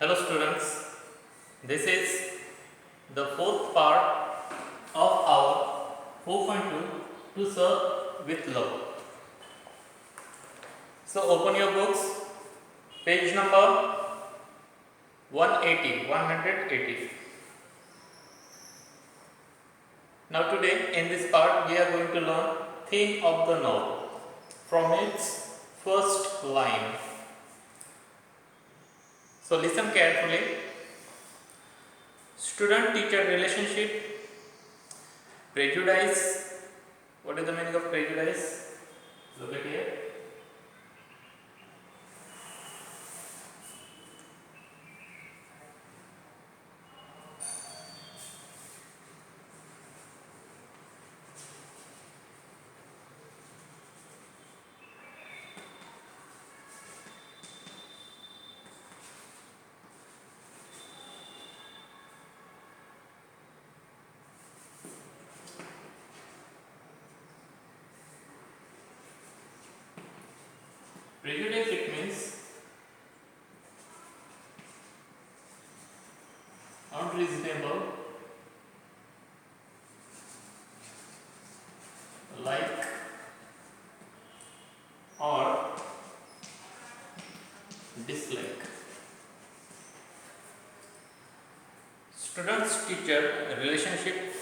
Hello students, this is the fourth part of our 4.2 to serve with love. So open your books, page number 180. Now today in this part we are going to learn theme of the novel from its first line. So listen carefully. Student-teacher relationship, prejudice. What is the meaning of prejudice? Look at here. Prejudice, it means unreasonable, like or dislike. Students teacher relationship,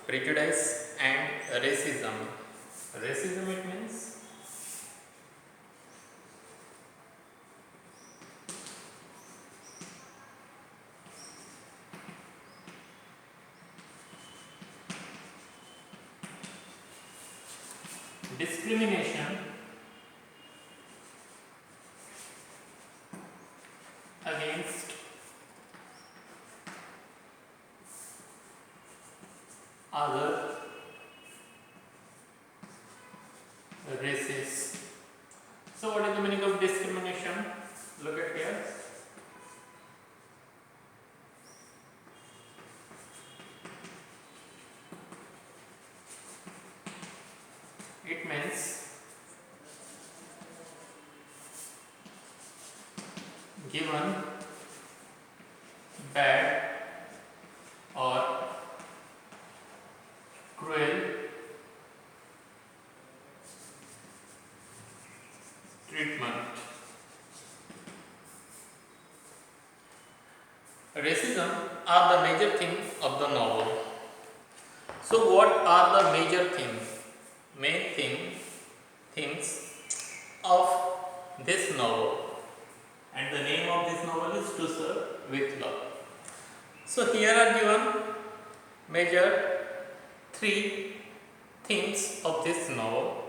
prejudice and racism. Racism, it means discrimination against other races. So what is the meaning of discrimination? Look at here. It means given bad or cruel treatment. Racism are the major theme of the novel. So what are the major themes of this novel? And the name of this novel is To Serve with Love. So here are given major three themes of this novel.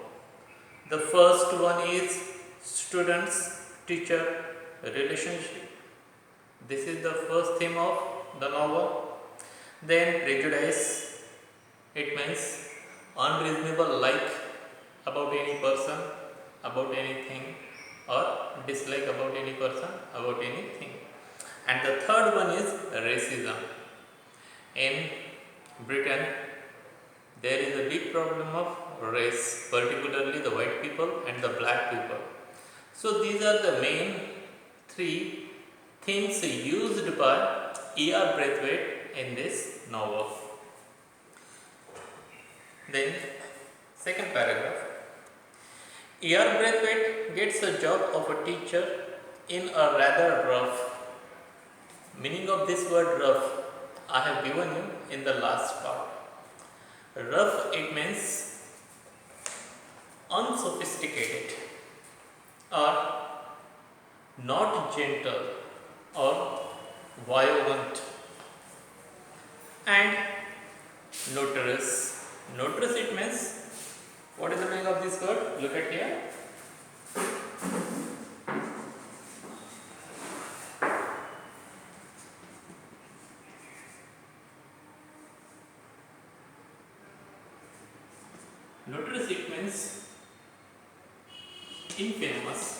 The first one is students-teacher relationship. This is the first theme of the novel. Then prejudice, it means unreasonable like about any person, about anything, or dislike about any person, about anything. And the third one is racism. In Britain, there is a big problem of race, particularly the white people and the black people. So these are the main three themes used by E.R. Braithwaite in this novel. Then, second paragraph. E.R. Braithwaite gets a job of a teacher in a rather rough. Meaning of this word rough, I have given you in the last part. Rough, it means unsophisticated or not gentle or violent, and notorious. Notorious, it means, what is the meaning of this word? Look at here. Notorious, it means infamous.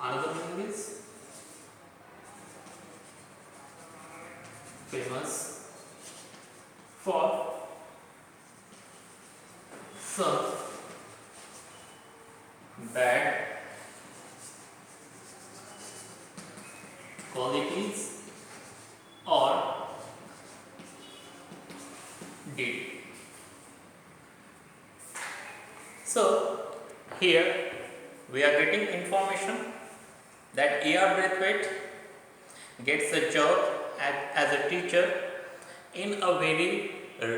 Another meaning is famous for some bad qualities or did. So here we are getting information that E.R. Braithwaite gets a job as a teacher in a very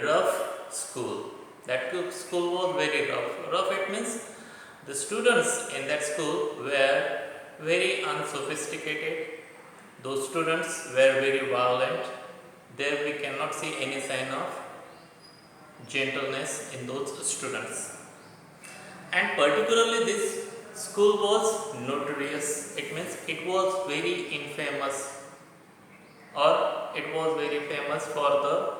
rough school. That school was very rough. Rough, it means the students in that school were very unsophisticated. Those students were very violent. There we cannot see any sign of gentleness in those students. And particularly this school was notorious. It means it was very infamous, or it was very famous for the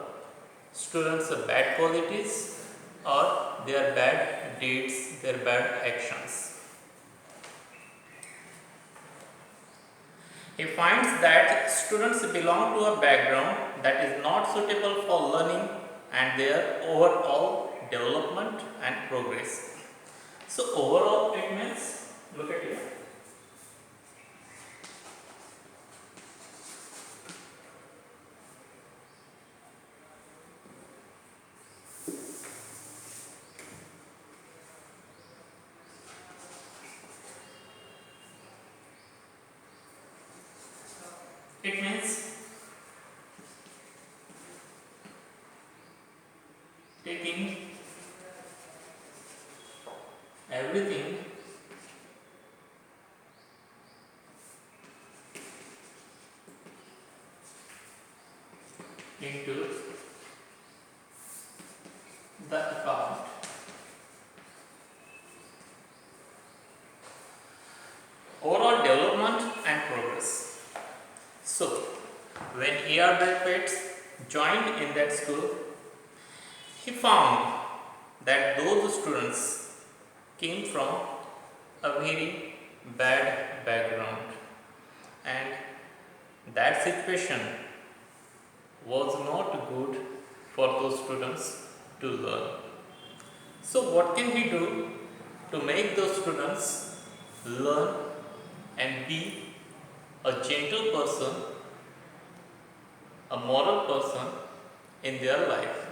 students' bad qualities or their bad deeds, their bad actions. He finds that students belong to a background that is not suitable for learning and their overall development and progress. So overall it means, look at here. It means taking everything into the account. Overall development and progress. So, when E.R. Braithwaite joined in that school, he found that those students came from a very bad background, and that situation was not good for those students to learn. So, what can he do to make those students learn and be a gentle person, a moral person in their life?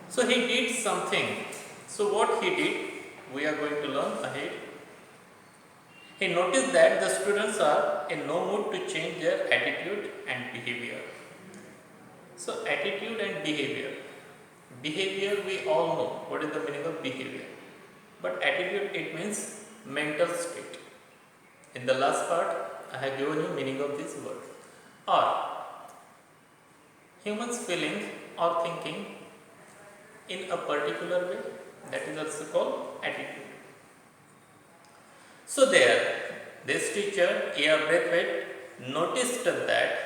So he did something. So what he did, we are going to learn ahead. He noticed that the students are in no mood to change their attitude and behavior. So attitude and behavior. Behavior, we all know what is the meaning of behavior. But attitude, it means mental state. In the last part, I have given you meaning of this word. Or humans feeling or thinking in a particular way, that is also called attitude. So this teacher E.R. Braithwaite noticed that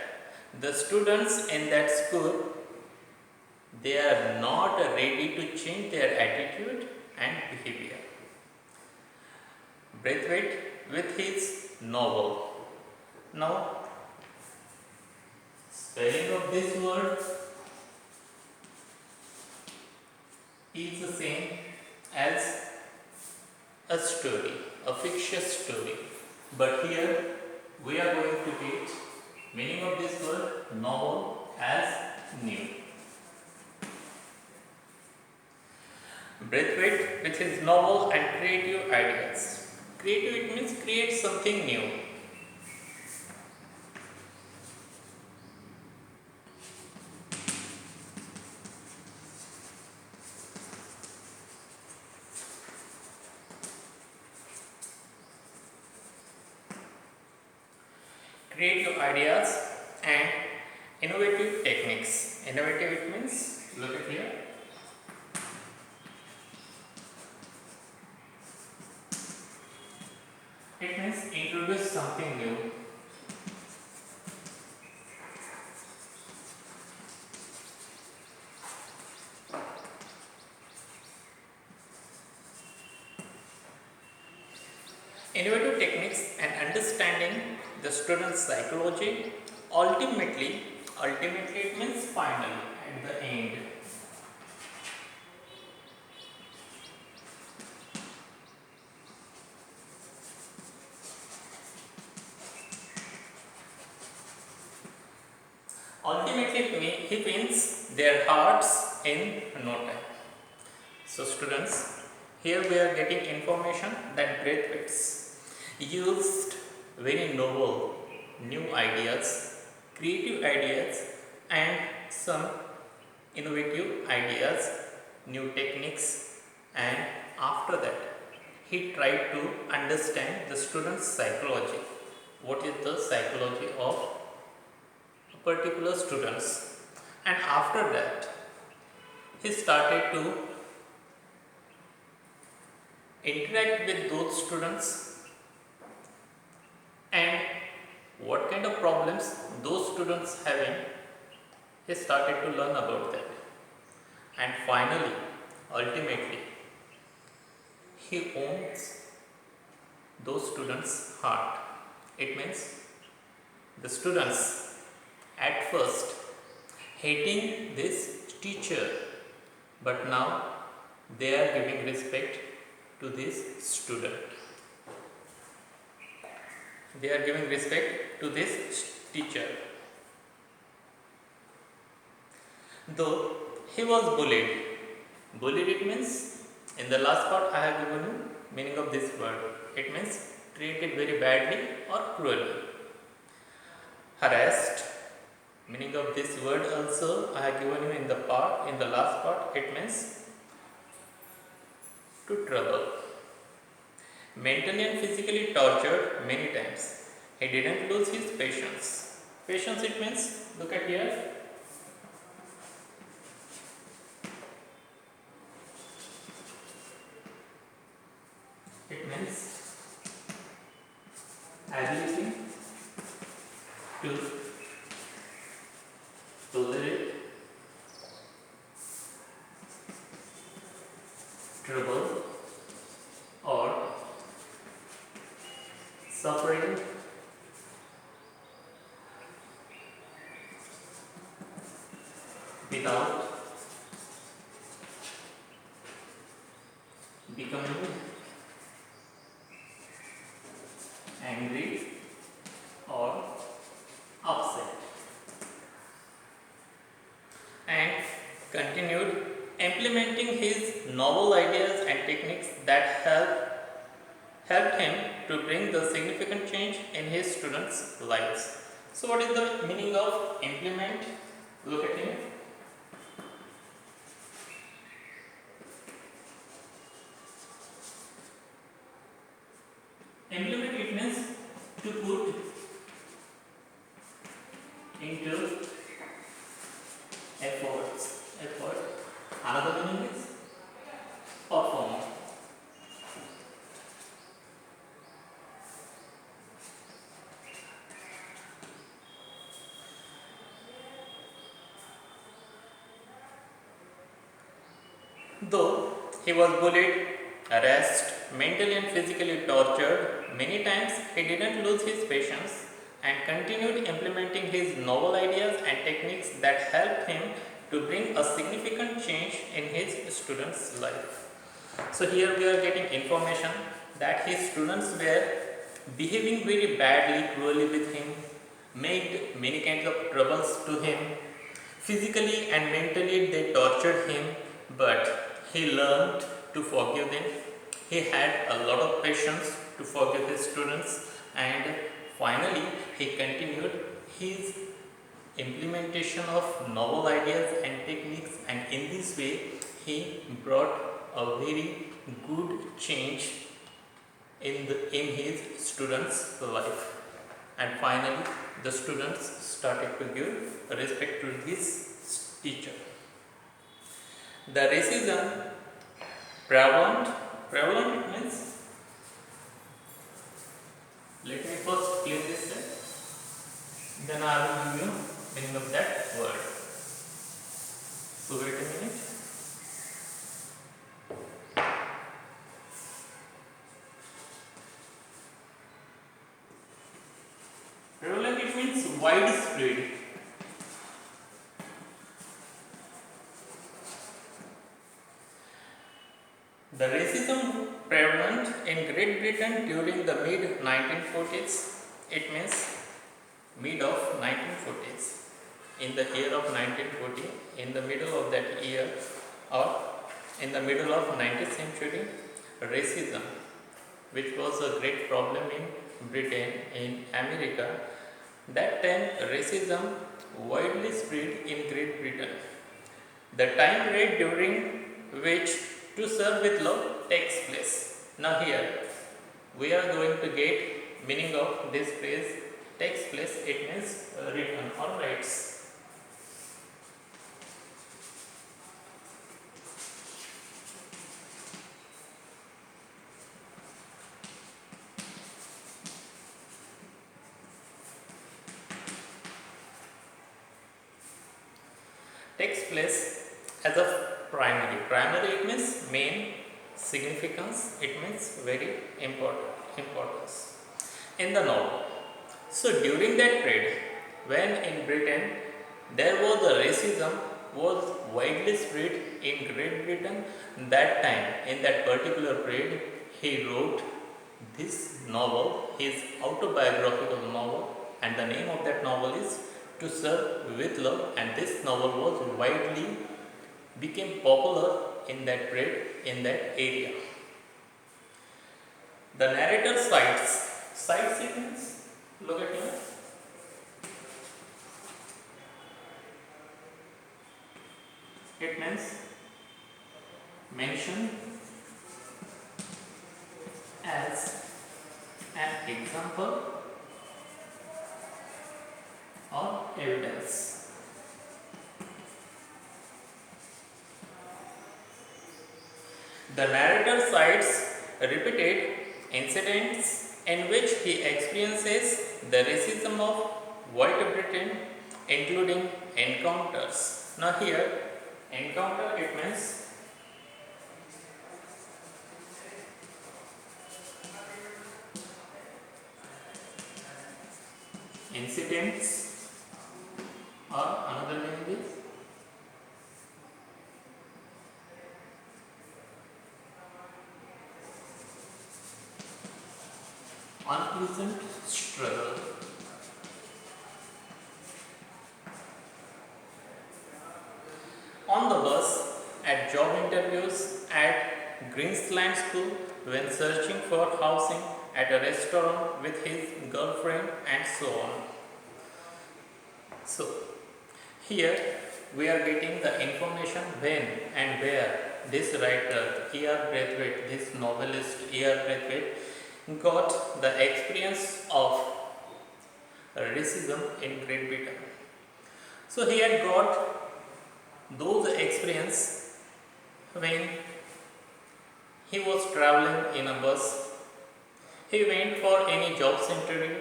the students in that school, they are not ready to change their attitude and behavior. Braithwaite with his novel. Now, spelling of this word is the same as a story, a fictitious story. But here we are going to get meaning of this word novel as new. Braithwaite with his novel and creative ideas. Creative, it means create something new. Creative ideas and innovative techniques. Innovative, it means, look at here. It means introduce something new. Innovative techniques and understanding the student's psychology, ultimately it means finally, at the end. Ultimately, he wins their hearts in no time. So students, here we are getting information that Brad Pitts used very novel, new ideas, creative ideas and some innovative ideas, new techniques, and after that he tried to understand the student's psychology. What is the psychology of particular students, and after that he started to interact with those students and what kind of problems those students having, he started to learn about that, and finally ultimately he owns those students heart. It means the students at first hating this teacher, but now they are giving respect to this student. They are giving respect to this teacher. Though he was bullied. Bullied, it means, in the last part I have given you meaning of this word. It means treated very badly or cruelly. Harassed, meaning of this word also I have given you in the last part. It means to trouble. Mentally and physically tortured many times. He didn't lose his patience. Patience, it means, look at here. It means ability to tolerate trouble or suffering without becoming angry or upset, and continued implementing his novel ideas and techniques that helped him to bring the significant change in his students' lives. So what is the meaning of implement? Look at him. Implement, it means to put into effort. Another meaning is perform. Though he was bullied, harassed, mentally and physically tortured many times, he didn't lose his patience and continued implementing his novel ideas and techniques that helped him to bring a significant change in his students' life. So here we are getting information that his students were behaving very badly, cruelly with him, made many kinds of troubles to him. Physically and mentally they tortured him, but he learned to forgive them. He had a lot of patience to forgive his students, and finally he continued his implementation of novel ideas and techniques, and in this way he brought a very good change in his students' life, and finally the students started to give respect to his teacher. The racism prevalent means, let me first clear this set, then I will give you meaning of that word. So wait a minute. Prevalent, it means widespread. The racism prevalent in Great Britain during the mid-1940s, it means mid of 1940s, in the year of 1940, in the middle of that year or in the middle of 19th century, racism, which was a great problem in Britain, in America, that time racism widely spread in Great Britain. The time period during which to serve with love takes place. Now here we are going to get meaning of this phrase takes place. It means return or rights. Takes place as a primary. Primary it means main, significance it means very importance in the novel. So during that period when in Britain there was a racism was widely spread in Great Britain, that time in that particular period he wrote this novel, his autobiographical novel, and the name of that novel is To Serve with Love, and this novel was widely became popular in that period, in that area. The narrator cites it means, look at here. It means mention as an example or evidence. The narrator cites repeated incidents in which he experiences the racism of White Britain, including encounters. Now here, encounter it means incidents, or another name is unpleasant struggle. On the bus, at job interviews, at Greensland School, when searching for housing, at a restaurant with his girlfriend, and so on. So, here we are getting the information when and where this writer E.R. Braithwaite, this novelist E.R. Braithwaite, got the experience of racism in Great Britain. So he had got those experience when he was traveling in a bus. He went for any jobs interview.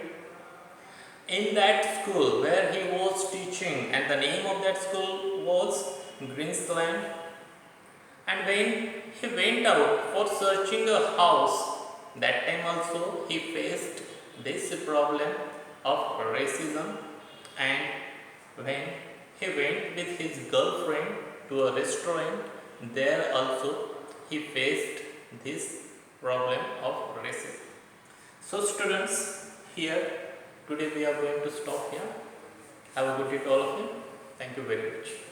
In that school where he was teaching, and the name of that school was Greensland, and when he went out for searching a house, that time also he faced this problem of racism, and when he went with his girlfriend to a restaurant, there also he faced this problem of racism. So students, here today we are going to stop here. Have a good day to all of you. Thank you very much.